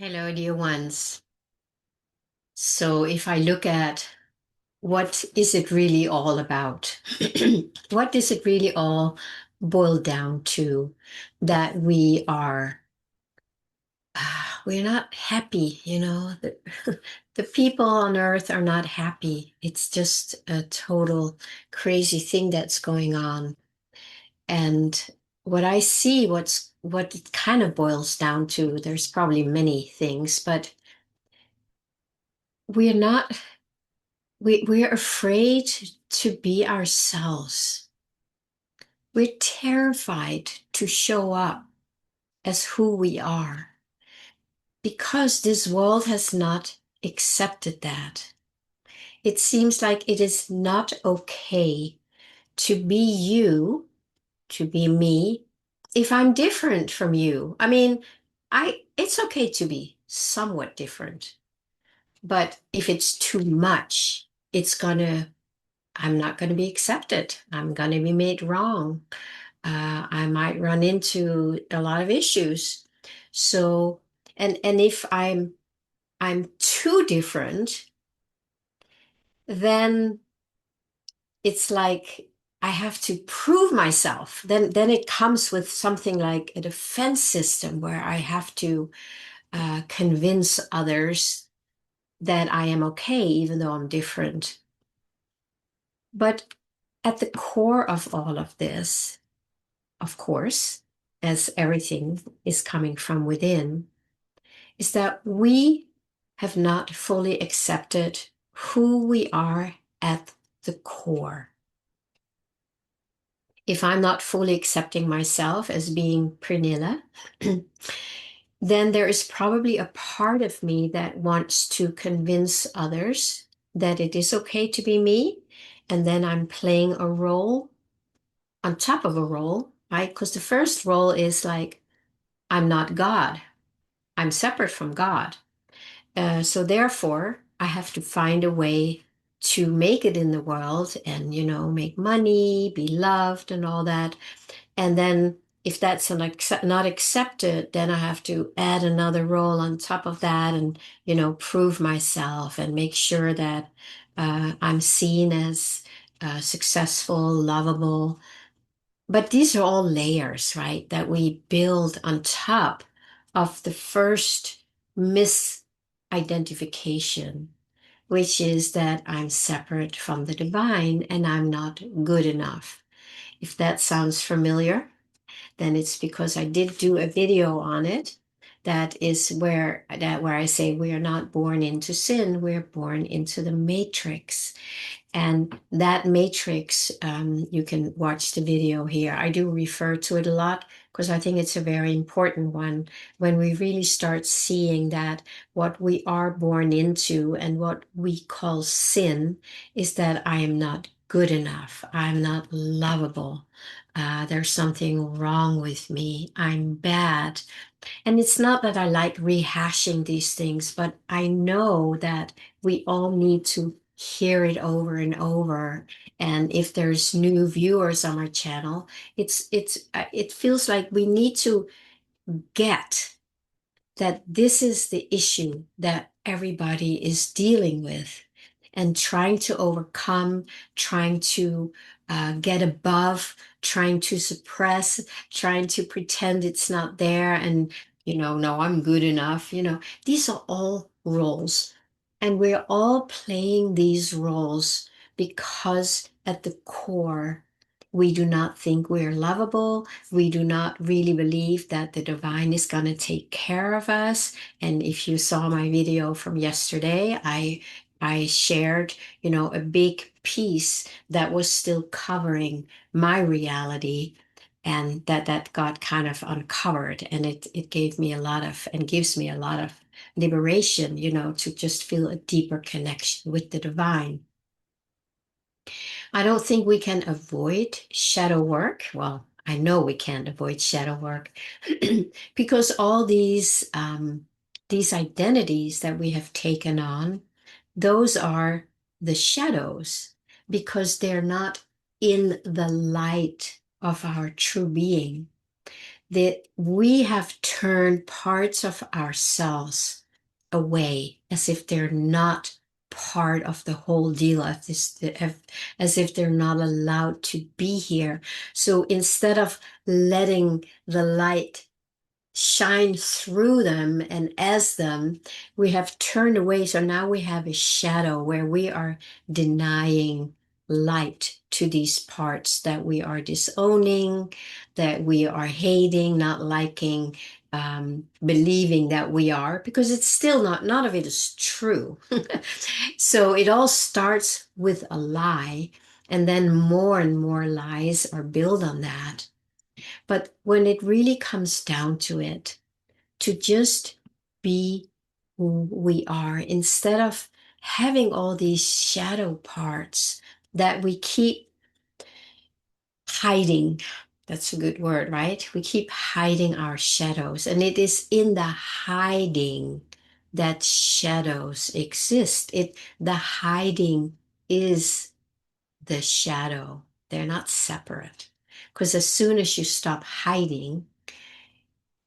Hello, dear ones. So, if I look at what is it really all about? What does it really all boil down to? That we're not happy, The, the people on earth are not happy. It's just a total crazy thing that's going on. And what I see, what it kind of boils down to, there's probably many things, but we're not we're afraid to be ourselves. We're terrified to show up as who we are because this world has not accepted that. It seems like it is not okay to be you, to be me, if I'm different from you. I mean, I it's okay to be somewhat different, but if it's too much, I'm not going to be accepted. I'm going to be made wrong. I might run into a lot of issues. So, and if I'm too different, then it's like I have to prove myself. Then it comes with something like a defense system where I have to convince others that I am okay, even though I'm different. But at the core of all of this, of course, as everything is coming from within, is that we have not fully accepted who we are at the core. If I'm not fully accepting myself as being Pernilla, then there is probably a part of me that wants to convince others that it is okay to be me. And then I'm playing a role on top of a role, right? Because the first role is like, I'm not God. I'm separate from God. So therefore, I have to find a way to make it in the world and, make money, be loved, and all that. And then if that's not accepted, then I have to add another role on top of that and, prove myself and make sure that I'm seen as successful, lovable. But these are all layers, right, that we build on top of the first misidentification, which is that I'm separate from the divine and I'm not good enough. If that sounds familiar, then it's because I did do a video on it. That is where I say we are not born into sin, we're born into the matrix. And that matrix, you can watch the video here. I do refer to it a lot because I think it's a very important one when we really start seeing that what we are born into and what we call sin is that I am not good enough. I'm not lovable. There's something wrong with me. I'm bad. And it's not that I like rehashing these things, but I know that we all need to hear it over and over. And if there's new viewers on our channel, it feels like we need to get that this is the issue that everybody is dealing with and trying to overcome, trying to get above, trying to suppress, trying to pretend it's not there and, no, I'm good enough. These are all roles. And we're all playing these roles because at the core, we do not think we're lovable. We do not really believe that the divine is going to take care of us. And if you saw my video from yesterday, I shared, a big piece that was still covering my reality and that got kind of uncovered. And it gave me a lot of, and gives me a lot of liberation, to just feel a deeper connection with the divine. I don't think we can avoid shadow work. Well, I know we can't avoid shadow work because all these identities that we have taken on, those are the shadows because they're not in the light of our true being. that we have turned parts of ourselves away as if they're not part of the whole deal, as if they're not allowed to be here. So instead of letting the light shine through them and as them, we have turned away. So now we have a shadow where we are denying light to these parts that we are disowning, that we are hating, not liking, believing that we are, because it's still not, none of it is true. So it all starts with a lie, and then more and more lies are built on that. But when it really comes down to it, to just be who we are instead of having all these shadow parts that we keep hiding. That's a good word, right? We keep hiding our shadows, and it is in the hiding that shadows exist. The hiding is the shadow. They're not separate. Because as soon as you stop hiding,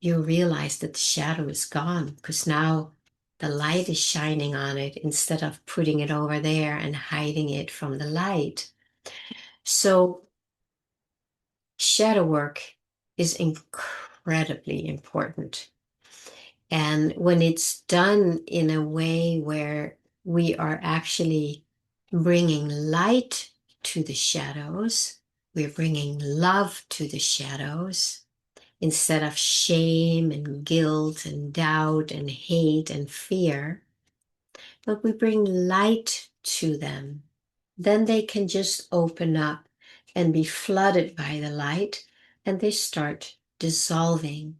you realize that the shadow is gone, because now the light is shining on it instead of putting it over there and hiding it from the light. So, shadow work is incredibly important. And when it's done in a way where we are actually bringing light to the shadows, we're bringing love to the shadows, instead of shame and guilt and doubt and hate and fear, but we bring light to them. Then they can just open up and be flooded by the light, and they start dissolving.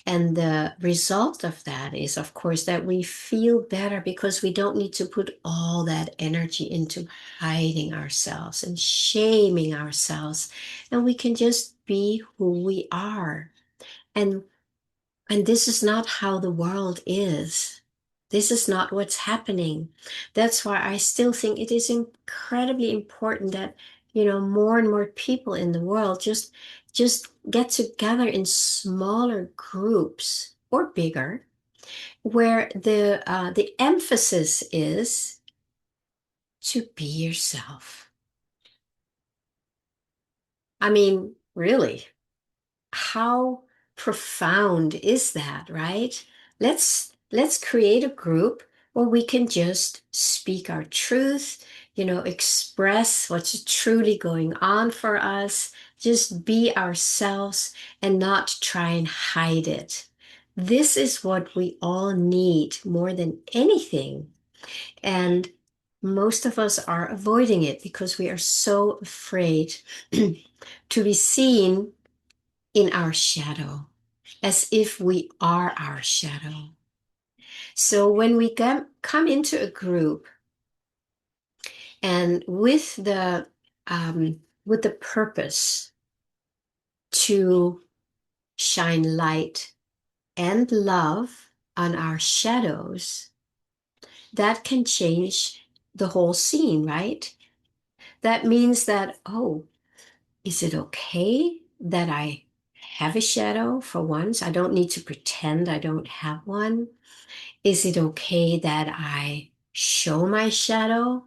And the result of that is, of course, that we feel better because we don't need to put all that energy into hiding ourselves and shaming ourselves. And we can just be who we are. And this is not how the world is. This is not what's happening. That's why I still think it is incredibly important that, more and more people in the world just get together in smaller groups or bigger, where the emphasis is to be yourself. I mean, really. How profound is that, right? Let's create a group where we can just speak our truth, express what's truly going on for us, just be ourselves and not try and hide it. This is what we all need more than anything. And most of us are avoiding it because we are so afraid to be seen in our shadow, as if we are our shadow. So when we come into a group and with the purpose to shine light and love on our shadows, that can change the whole scene, right? That means that, oh, is it okay that I have a shadow for once? I don't need to pretend I don't have one. Is it okay that I show my shadow?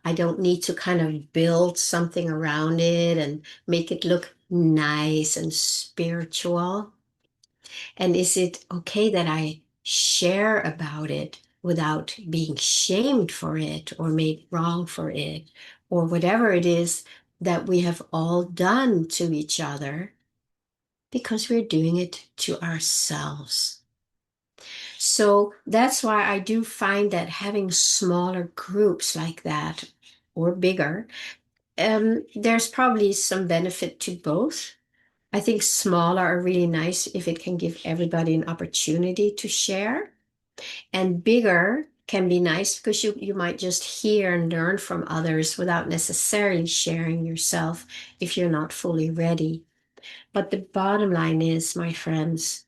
I don't need to kind of build something around it and make it look nice and spiritual. And is it okay that I share about it without being shamed for it or made wrong for it or whatever it is that we have all done to each other, because we're doing it to ourselves? So that's why I do find that having smaller groups like that or bigger, there's probably some benefit to both. I think smaller are really nice if it can give everybody an opportunity to share. And bigger can be nice because you might just hear and learn from others without necessarily sharing yourself if you're not fully ready. But the bottom line is, my friends,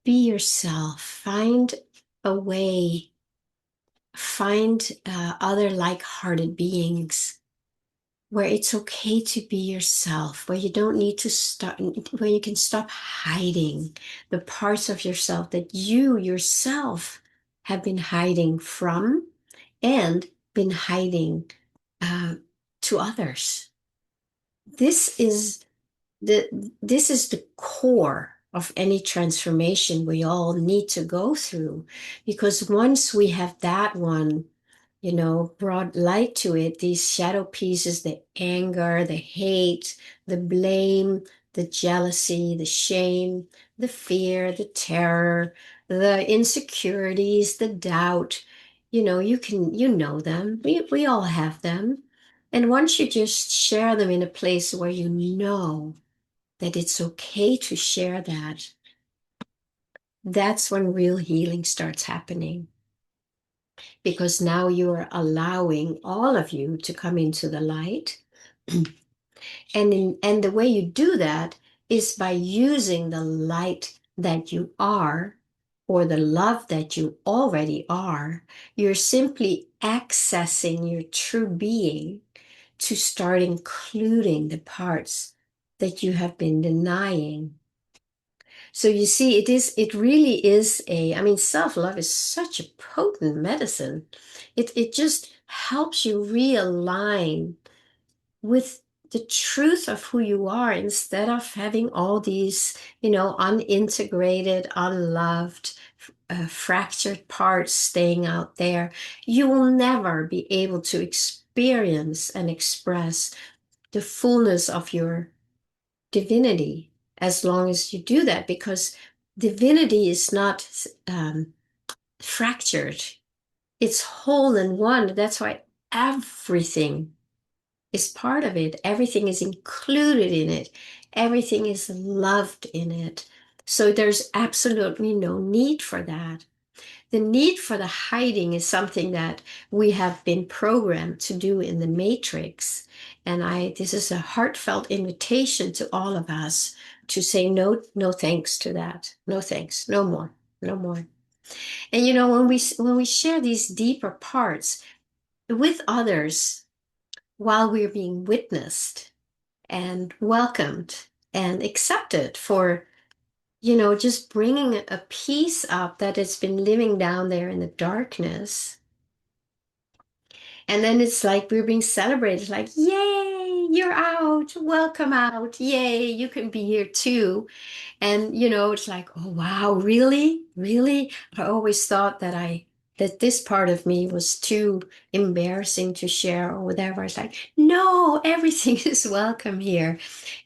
be yourself. Find a way. Find other like-hearted beings where it's okay to be yourself, where you don't need to stop, where you can stop hiding the parts of yourself that you yourself have been hiding from and been hiding uh, to others. This is this is the core of any transformation we all need to go through, because once we have that one, brought light to it, these shadow pieces, the anger, the hate, the blame, the jealousy, the shame, the fear, the terror, the insecurities, the doubt, you know them. We all have them. And once you just share them in a place where you know that it's okay to share that, that's when real healing starts happening. Because now you're allowing all of you to come into the light. And the way you do that is by using the light that you are, or the love that you already are. You're simply accessing your true being to start including the parts that you have been denying. So you see, it really is I mean, self-love is such a potent medicine. It just helps you realign with the truth of who you are, instead of having all these, unintegrated, unloved, fractured parts staying out there. You will never be able to experience and express the fullness of your divinity as long as you do that, because divinity is not fractured, it's whole and one. That's why everything is part of it, everything is included in it, everything is loved in it. So there's absolutely no need for that. The need for the hiding is something that we have been programmed to do in the matrix. And this is a heartfelt invitation to all of us to say no, no thanks to that. No thanks. No more. No more. And when we share these deeper parts with others while we're being witnessed and welcomed and accepted for just bringing a piece up that has been living down there in the darkness. And then it's like we're being celebrated, like, yay, you're out, welcome out, yay, you can be here too. And it's like, oh wow, really? Really? I always thought that this part of me was too embarrassing to share or whatever. It's like, no, everything is welcome here.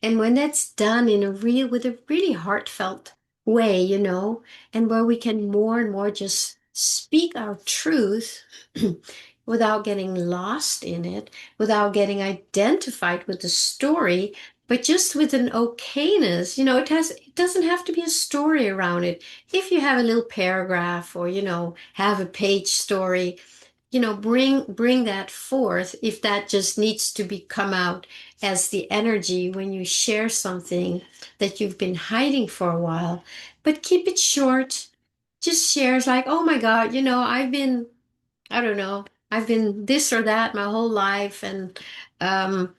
And when that's done with a really heartfelt way, and where we can more and more just speak our truth without getting lost in it, without getting identified with the story, but just with an okayness. It doesn't have to be a story around it. If you have a little paragraph, or have a page story, bring that forth, if that just needs to be come out as the energy when you share something that you've been hiding for a while. But keep it short. Just shares like, oh my God, I don't know, I've been this or that my whole life, and um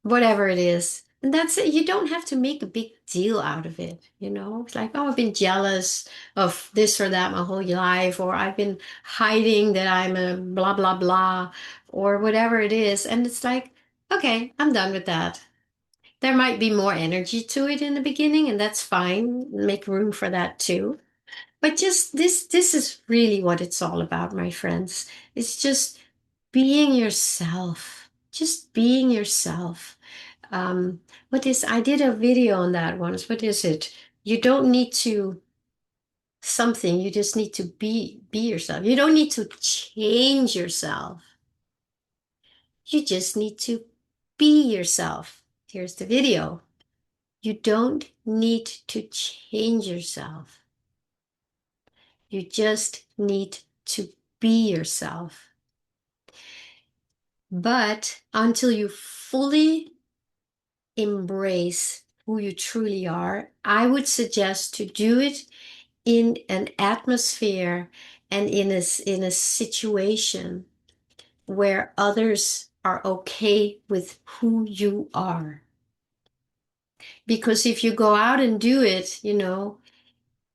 whatever it is. And that's it. You don't have to make a big deal out of it. It's like, oh, I've been jealous of this or that my whole life, or I've been hiding that I'm a blah, blah, blah, or whatever it is. And it's like, okay, I'm done with that. There might be more energy to it in the beginning, and that's fine. Make room for that too. But just this is really what it's all about, my friends. It's just being yourself. Just being yourself. I did a video on that once. What is it? You don't need to something, you just need to be yourself. You don't need to change yourself. You just need to be yourself. Here's the video. You don't need to change yourself. You just need to be yourself. But until you fully embrace who you truly are, I would suggest to do it in an atmosphere and in a situation where others are okay with who you are. Because if you go out and do it,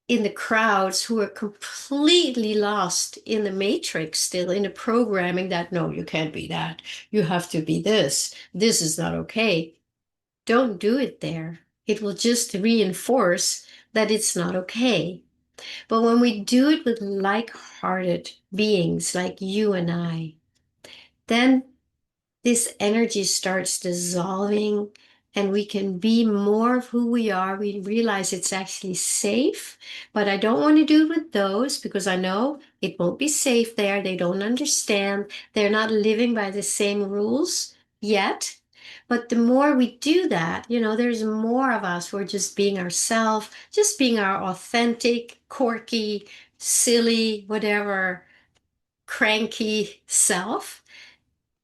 in the crowds who are completely lost in the matrix, still in the programming that, no, you can't be that. You have to be this. This is not okay. Don't do it there. It will just reinforce that it's not okay. But when we do it with like-hearted beings like you and I, then this energy starts dissolving and we can be more of who we are. We realize it's actually safe, but I don't want to do it with those because I know it won't be safe there. They don't understand. They're not living by the same rules yet. But the more we do that, there's more of us who are just being ourselves, just being our authentic, quirky, silly, whatever, cranky self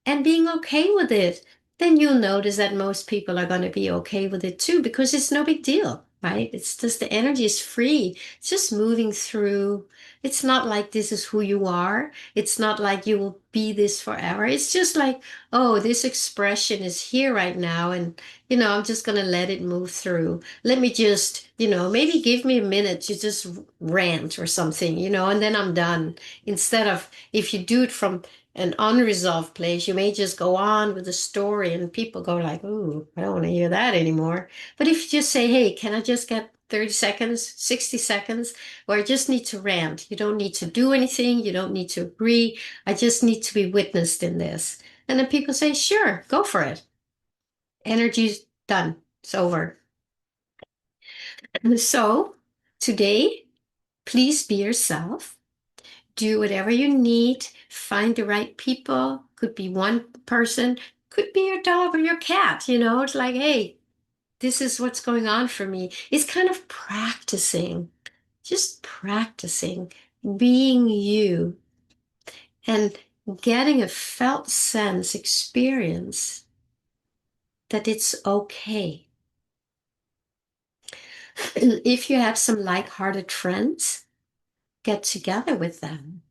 and being okay with it, then you'll notice that most people are going to be okay with it too, because it's no big deal, right? It's just the energy is free. It's just moving through. It's not like this is who you are. It's not like you will be this forever. It's just like, oh, this expression is here right now. And, I'm just going to let it move through. Let me just, maybe give me a minute to just rant or something, and then I'm done. Instead of if you do it from an unresolved place, you may just go on with the story and people go like, ooh, I don't want to hear that anymore. But if you just say, hey, can I just get 30 seconds, 60 seconds, or I just need to rant. You don't need to do anything. You don't need to agree. I just need to be witnessed in this. And then people say, sure, go for it. Energy's done. It's over. And so today, please be yourself. Do whatever you need, find the right people. Could be one person, could be your dog or your cat. It's like, hey, this is what's going on for me. It's kind of practicing, just practicing being you and getting a felt sense experience that it's okay. If you have some like-hearted friends, get together with them.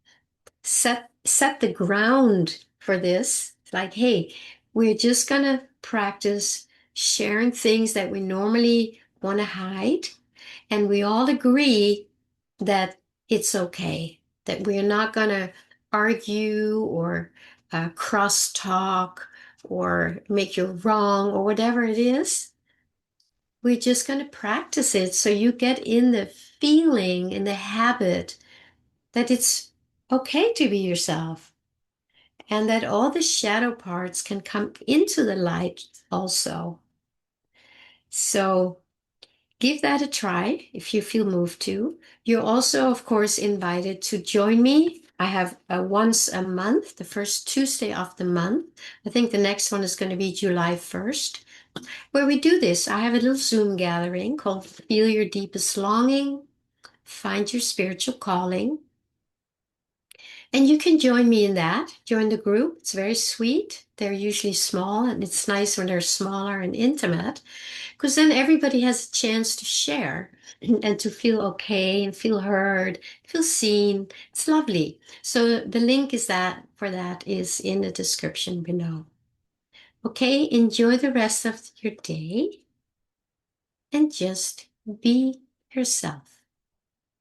Set the ground for this. Like, hey, we're just gonna practice sharing things that we normally want to hide, and we all agree that it's okay, that we're not gonna argue or cross talk or make you wrong or whatever it is. We're just gonna practice it so you get in the feeling, in the habit that it's okay to be yourself and that all the shadow parts can come into the light also. So give that a try if you feel moved to. You're also, of course, invited to join me. I have once a month, the first Tuesday of the month. I think the next one is going to be July 1st, where we do this. I have a little Zoom gathering called Feel Your Deepest Longing, Find Your Spiritual Calling. And you can join me in that, join the group. It's very sweet. They're usually small, and it's nice when they're smaller and intimate, because then everybody has a chance to share and to feel okay and feel heard, feel seen. It's lovely. So the link is that for that is in the description below. Okay, enjoy the rest of your day and just be yourself.